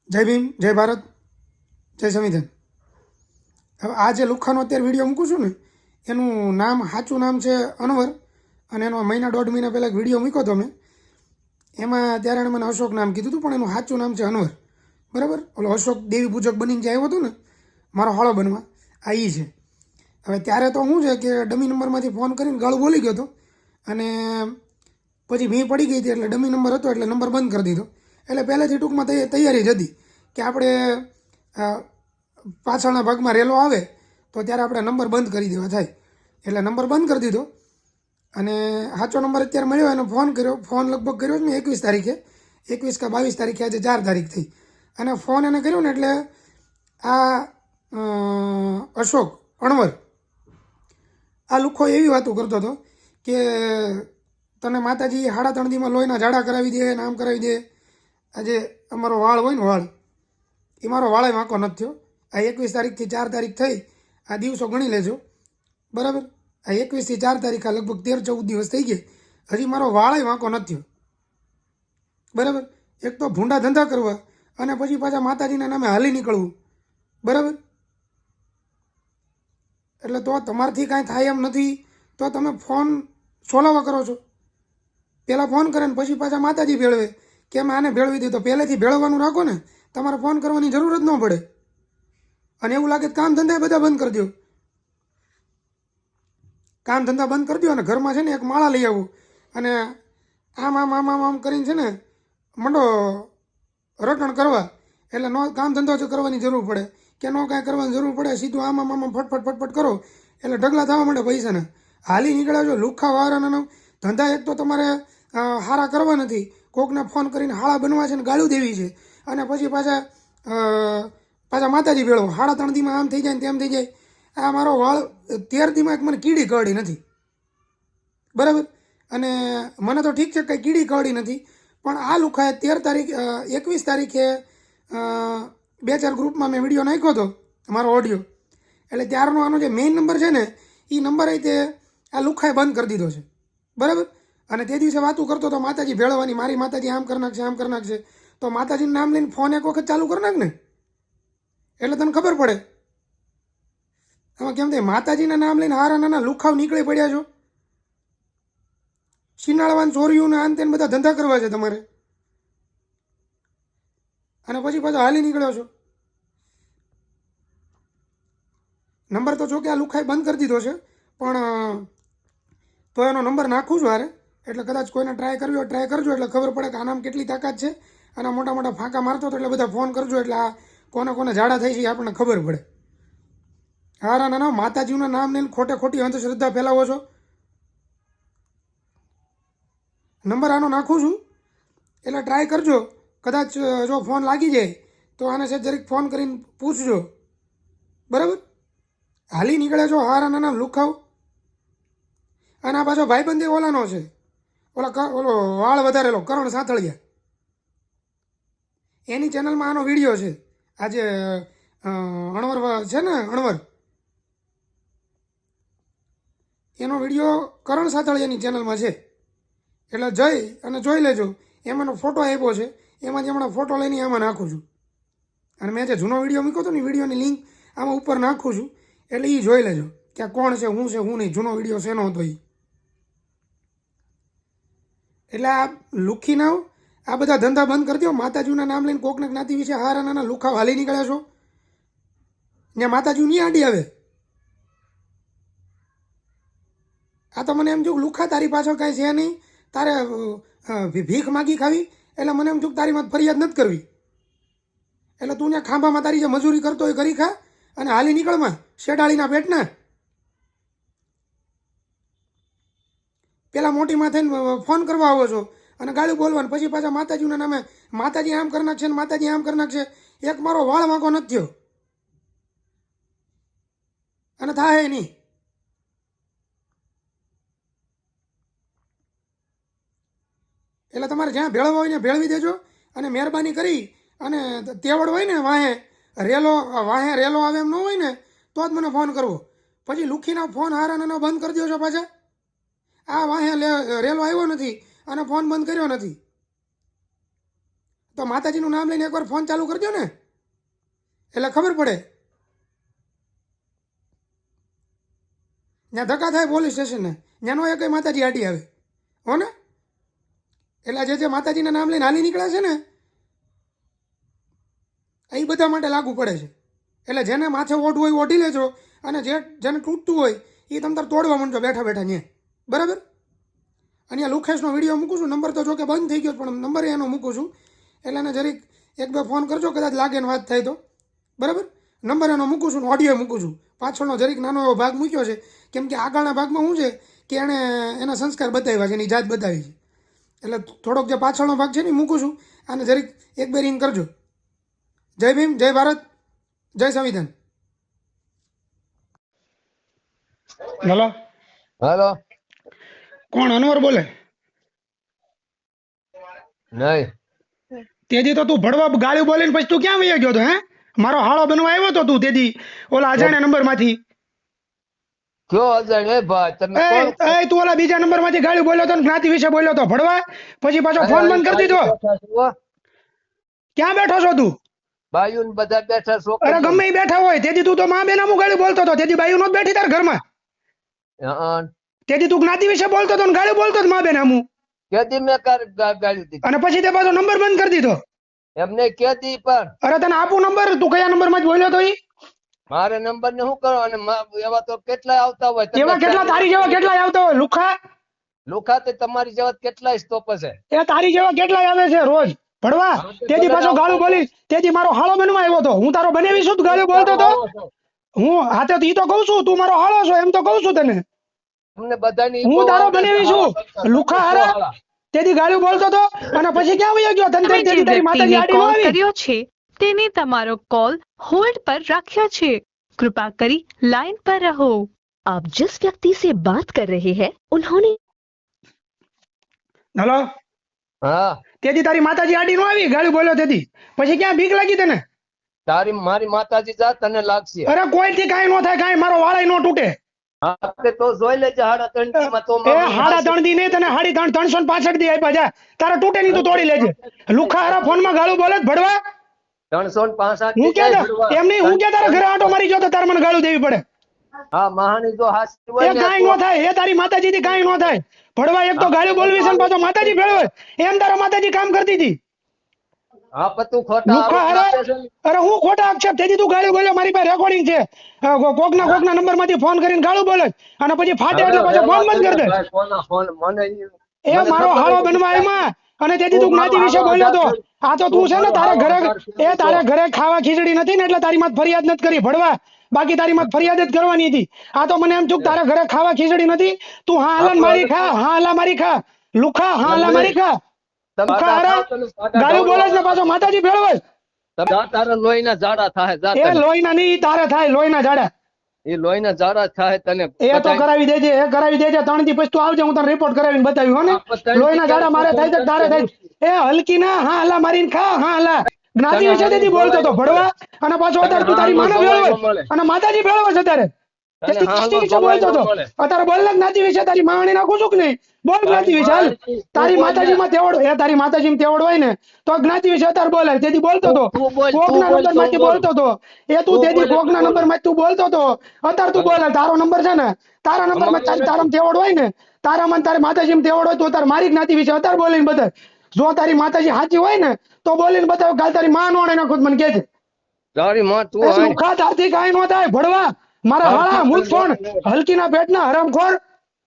જય ભીમ, જય ભારત, જય સંવિધાન. હવે આ જે લુખ્ખાનો અત્યારે વિડીયો મૂકું છું ને, એનું નામ સાચું નામ છે અનવર. અને એનો મહિના દોઢ મહિના પહેલાં એક વિડીયો મૂક્યો હતો મેં. એમાં ત્યારે એણે મને અશોક નામ કીધું હતું, પણ એનું સાચું નામ છે અનવર. બરાબર? ઓલો અશોક દેવી પૂજક બનીને જે આવ્યો હતો ને મારો હાળો બનવા, આ એ છે. હવે ત્યારે તો શું છે કે ડમી નંબરમાંથી ફોન કરીને ગાળું બોલી ગયો હતો. અને પછી ભી પડી ગઈ હતી, એટલે ડમી નંબર હતો એટલે નંબર બંધ કરી દીધો. એટલે પહેલેથી ટૂંકમાં તૈયારી જ હતી કે આપણે પાછળના ભાગમાં રેલો આવે તો ત્યારે આપણે નંબર બંધ કરી દેવા થાય. એટલે નંબર બંધ કરી દીધો. અને સાચો નંબર અત્યારે મળ્યો, એને ફોન કર્યો. ફોન લગભગ કર્યો જ મેં 21 તારીખે, 21 કે 22 તારીખે, આજે 4 તારીખ થઈ. અને ફોન એને કર્યો ને એટલે આ અશોક અણવર આ લુખ્ખો એવી વાતો કરતો હતો કે તને માતાજી 3.5 દીમાં લોહીના ઝાડા કરાવી દે ને આમ કરાવી દે. આજે અમારો વાળ હોય ને વાળ, એ મારો વાળે વાંકો નથી થયો. આ 21 તારીખથી 4 તારીખ થઈ, આ દિવસો ગણી લેજો. બરાબર? આ 21થી 4 તારીખ, આ લગભગ 13-14 દિવસ થઈ ગયા, હજી મારો વાળે વાંકો નથી થયો. બરાબર? એક તો ભૂંડા ધંધા કરવા અને પછી પાછા માતાજીના નામે હાલી નીકળવું. બરાબર? એટલે તો તમારથી કાંઈ થાય એમ નથી તો તમે ફોન સોલાવા કરો છો. પહેલાં ફોન કરે ને પછી પાછા માતાજી ભેળવે કે મેં આને ભેળવી દીધો. પહેલેથી ભેળવવાનું રાખો ને, તમારે ફોન કરવાની જરૂર જ ન પડે. અને એવું લાગે કામ ધંધા બધા બંધ કરી દો. કામ ધંધા બંધ કરી દો અને ઘરમાં છે ને એક માળા લઈ આવો અને આમ આમ આમ આમ આમ કરીને છે ને મંડો રટણ કરવા. એટલે નો કામ ધંધો જ કરવાની જરૂર પડે કે નો કાંઈ કરવાની જરૂર પડે. સીધું આમ આમ આમ ફટફટ ફટફટ કરો એટલે ઢગલા થવા માંડે પૈસાને. હાલી નીકળ્યા છો લુખ્ખા વાળાના ધંધા. એક તો તમારે હારા કરવા નથી, કોકને ફોન કરીને હાળા બનવા છે ને ગાળું દેવી છે. અને પછી પાછા માતાજી ભેળવો. 3.5 દીમાં આમ થઈ જાય ને તેમ થઈ જાય. આ મારો વાળ 13 દીમાં એક મને કીડી કરડી નથી. બરાબર? અને મને તો ઠીક છે કંઈ કીડી કરડી નથી, પણ આ લુખાએ 13 તારીખ 21 તારીખે 2-4 ગ્રુપમાં મેં વિડીયો નાખ્યો હતો, મારો ઓડિયો. એટલે ત્યારનો આનો જે મેઇન નંબર છે ને, એ નંબર તે આ લુખાએ બંધ કરી દીધો છે. બરાબર? અને તે દિવસે વાતું કરતો હતો માતાજી ભેળવાની, મારી માતાજી આમ કરી નાખશે આમ કરી નાખશે. તો માતાજીનું નામ લઈને ફોન એક વખત ચાલુ કરી નાખ ને, એટલે તને ખબર પડે. આમાં કેમ થાય, માતાજીના નામ લઈને હારા નાના લુખાવ નીકળી પડ્યા છો. શિનાળવાન ચોરીઓને આન તેને બધા ધંધા કરવા છે તમારે, અને પછી પાછો હાલી નીકળ્યો છો. નંબર તો જો કે આ લુખાઈ બંધ કરી દીધો છે, પણ તો એનો નંબર નાખું છું હારે. એટલે કદાચ કોઈને ટ્રાય કરજો એટલે ખબર પડે કે આનામાં કેટલી તાકાત છે. અને મોટા મોટા ફાંકા મારતો હતો એટલે બધા ફોન કરજો, એટલે આ કોને કોને ઝાડા થઈ છે એ આપણને ખબર પડે. હારા નાના માતાજીનું નામ લઈને ખોટે ખોટી અંધશ્રદ્ધા ફેલાવો છો. નંબર આનો નાખું છું એટલે ટ્રાય કરજો. કદાચ જો ફોન લાગી જાય તો આને છે જરીક ફોન કરીને પૂછજો. બરાબર? હાલી નીકળે છો હારા નાના લુખાવ. અને આ પાછો ભાઈબંધી ઓલાનો છે, ઓલો વાળ વધારેલો કરણ સાંથળિયા. એની ચેનલમાં આનો વિડીયો છે. આજે અણવર છે ને, અણવર, એનો વિડીયો કરણ સાંથળિયાની ચેનલમાં છે. એટલે જઈ અને જોઈ લેજો. એમાંનો ફોટો આપ્યો છે, એમાંથી હમણાં ફોટો લઈને આમાં નાખું છું. અને મેં જે જૂનો વિડીયો મૂક્યો હતો ને, વિડીયોની લિંક આમાં ઉપર નાખું છું. એટલે એ જોઈ લેજો કે આ કોણ છે, હું છે, હું નહીં. જૂનો વિડીયો શેનો હતો એ. એટલે આ લુખીના આ બધા ધંધા બંધ કરી દો. માતાજીના નામ લઈને કોકને જ્ઞાતિ વિશે હારા નાના લુખાવ હાલી નીકળ્યા છો. ત્યાં માતાજી નહીં આડી આવે. આ તો મને એમ જો લુખા તારી પાછળ કાંઈ છે નહીં, તારે ભીખ માગી ખાવી. એટલે મને એમ જો તારી માં ફરિયાદ નથી કરવી. એટલે તું ત્યાં ખાંભામાં તારી જે મજૂરી કરતો હોય કરી ખા અને હાલી નીકળમાં શેડાળીના પેટના. પેલા મોટીમાં થઈને ફોન કરવા આવો છો અને ગાળું બોલવાનું, પછી પાછા માતાજીના નામે માતાજી આમ કરી નાખશે ને માતાજી આમ કરી નાખશે. એક મારો વાળ વાંકો નથી થયો અને થાય નહીં. એટલે તમારે જ્યાં ભેળવા હોય ને ભેળવી દેજો. અને મહેરબાની કરી અને તેવડ હોય ને વાહે રેલો આવે એમ ન હોય ને તો જ મને ફોન કરવો. પછી લુખીના ફોન હારા નાના બંધ કરી દો છો પાછા. આ વાહે રેલો આવ્યો નથી અને ફોન બંધ કર્યો નથી. તો માતાજીનું નામ લઈને એકવાર ફોન ચાલુ કરજો ને, એટલે ખબર પડે. ત્યાં ધક્કા થાય પોલીસ સ્ટેશનને, ત્યાંનો એ કંઈ માતાજી આડી આવે હો ને. એટલે જે માતાજીના નામ લઈને હાલી નીકળે છે ને એ બધા માટે લાગુ પડે છે. એટલે જેને માથે ઓઢવું હોય ઓઢી લેજો, અને જેને તૂટતું હોય એ તમ તાર તોડવા માંડજો બેઠા બેઠા ત્યાં, બરાબર. અહીંયા લુખેશનો વિડીયો મૂકું છું, નંબર તો જો કે બંધ થઈ ગયો પણ નંબર એનો મૂકું છું, એટલે એને જરીક એક બે ફોન કરજો, કદાચ લાગે ને વાત થાય તો, બરાબર. નંબર એનો મૂકું છું, ઓડિયો મૂકું છું. પાછળનો જરીક નાનો એવો ભાગ મૂક્યો છે, કેમ કે આગળના ભાગમાં શું છે કે એણે એના સંસ્કાર બતાવ્યા છે, એની જાત બતાવી છે. એટલે થોડોક જે પાછળનો ભાગ છે ને મૂકું છું, અને જરીક એક બે રિંગ કરજો. જય ભીમ, જય ભારત, જય સંવિધાન. હેલો હેલો, કોણ? અનવર બોલે? નહીં. તેજી તો તું ભડવા ગાળ્યું બોલીને પછી તું ક્યાં વહી ગયો તો? હે, મારો હાળો બનવા આવ્યો તો તું તેજી ઓલા અજાણ્યા નંબર માંથી? કયો અજાણ્યો ભાઈ? તમે કોણ? તું ઓલા બીજા નંબર માંથી ગાળ્યું બોલ્યો તો, જ્ઞાતિ વિશે બોલ્યો તો ભડવા, પછી પાછો ફોન બંધ કરી દીધો. ક્યાં બેઠો છો તું? બાયુ બધા બેઠા છો. અરે ગમે ઈ બેઠા હોય, તેથી તું તો માં બેન આમું ગાળ્યું બોલતો હતો, તેથી બાયુ નો બેઠી તાર ઘરમાં. તેથી તું જ્ઞાતિ વિશે બોલતો હતો ને ગાળ્યું બોલતો હતો માં બેન આમું. કેદી મેં ગાળી દીધી, અને પછી તે પાછો નંબર બંધ કરી દીધો. એમને કેદી પણ. અરે તને આપું નંબર, તું કયા નંબર માં બોલ્યો તો? મારે નંબર ને શું કરો? અને એવા તો કેટલા આવતા હોય. એવા કેટલા તારી જેવા કેટલા આવતા હોય? લુખા લુખા તે તમારી જેવા કેટલાય સ્ટોપ છે. એ તારી જેવા કેટલા આવે છે રોજ ભડવા. તેથી પાછો ગાળું બોલી, તેથી મારો હાળો બનવા આવ્યો તો. હું તારો બનેવી છું, ગાળું બોલતો તો હું. હાથે ઈ તો કહું છું, તું મારો હાળો છો એમ તો કહું છું તને. તમને બધાની હું તારો બનેવી છું, લુખા હારા. તેથી ગાળું બોલતો તો, અને પછી ક્યાં વયો ગયો? તને તેથી તારી માતાજી આડી નો આવી. કર્યો છે તેને તમારો કોલ હોલ્ડ પર રાખ્યો છે, कृपा કરી लाइन पर रहो। आप जिस व्यक्ति से बात कर रहे हैं उन्होंने। હેલો, હા. તેથી તારી માતાજી આડી નો આવી, ગાળું બોલ્યો તેથી પછી ક્યાં બીક લાગી તને? તારી મારી માતાજી જા તને લાગશે. અરે કોઈ થી કાઈ નો થાય, કાઈ મારો વાળાય નો તૂટે. હા તે તો જોઈ લેજે 3.5 માં તો. એ 3.5 દી નહીં, તને 365 દી આપ્યા. જા તારે તૂટે નહીં તો તોડી લેજે. લુખા હારા ફોન માં ગાળું બોલે ભડવા. 365 હું કે એમ નહીં, હું કે તારા ઘરે આટો મારી જો તો તારે મને ગાળું દેવી પડે. હા મહાની જો હાસી એ હોય ને કાઈ નો થાય, એ તારી માતાજી થી કાઈ નો થાય. ભડવા એક તો ગાળું બોલવી છે ને પાછો માતાજી ભેળવે, એમ તારા માતાજી કામ કરતી હતી. હા પણ તું ખોટા લુખા આરોપ હારા, નાખે છે ને. અરે હું ખોટા આક્ષેપ? તેથી તું ગાળું બોલ્યો, મારી પાસે રેકોર્ડિંગ છે. કોકના નંબર માંથી ફોન કરીને ગાળું બોલે, અને પછી ફાટે એટલે પાછો ફોન બંધ કરી દે. ભાઈ, કોના ફોન મને એ મારો હાળો બનવા એમાં, અને તેથી તું જ્ઞાતિ વિશે બોલ્યો તો. આ તો તું છે ને તારે ઘરે ખાવા ખીચડી નથી ને એટલે તારી માં ફરિયાદ નથી કરી ભડવા. બાકી તારી માં ફરિયાદ જ કરવાની હતી. આ તો મને એમ થયું તારા ઘરે ખાવા ખીચડી નથી, તું હા હાલા મારી ખા, હા હાલા મારી ખા. લુખા હા હાલા મારી ખા. લુખા હારા ગાળું બોલે છે ને પાછો માતાજી ભેળવે. તારા લોહીના જાડા થાય. એ લોહીના નહીં, તારે થાય લોહીના જાડા. એ લોહીના જાડા થાય તને. એ તો કરાવી દેજે, એ કરાવી દેજે. 3 દી પછી તું આવજે, હું તને રિપોર્ટ કરાવીને બતાવ્યું હો ને. લોહીના જાડા મારે થાય છે, તારે થાય. એ હલકી ના હા હાલા મારીને ખા, હા હાલા. જ્ઞાતિ વિશે તેથી બોલતો તો ભડવા, અને પાછો અત્યારે તું તારી માને ભેળવે, અને માતાજી ભેળવે છે અત્યારે. બોલતો તો અત્યારે બોલ ને જ્ઞાતિ વિશે. તારી માણી નાખું છું કે નહીં? બોલ જ્ઞાતિ વિશે. હાલ તારી માતાજી માં તેવડ, એ તારી માતાજી માં તેવડ હોય ને તો જ્ઞાતિ વિશે અત્યારે બોલે. તેથી બોલતો તો કોકના નંબર માંથી બોલતો તો. એ તું તેથી કોકના નંબર માંથી તું બોલતો તો, અત્યારે તું બોલે. તારો નંબર છે ને, તારા નંબર માં તારામાં તેવડ હોય ને, તારામાં તારી માતાજી માં તેવડ હોય તો તારે મારી જ્ઞાતિ વિશે અત્યારે બોલીને બતાવ. જો તારી માતાજી સાચી હોય ને તો બોલીને બતાવ. કાલ તારી માં નો નાખો મને કેજે. તારી માં તું લુખા તારથી કાઈ નો થાય ભડવા. મારા હાળા મૂક ફોન, હલકીના પેટના હરામખોર.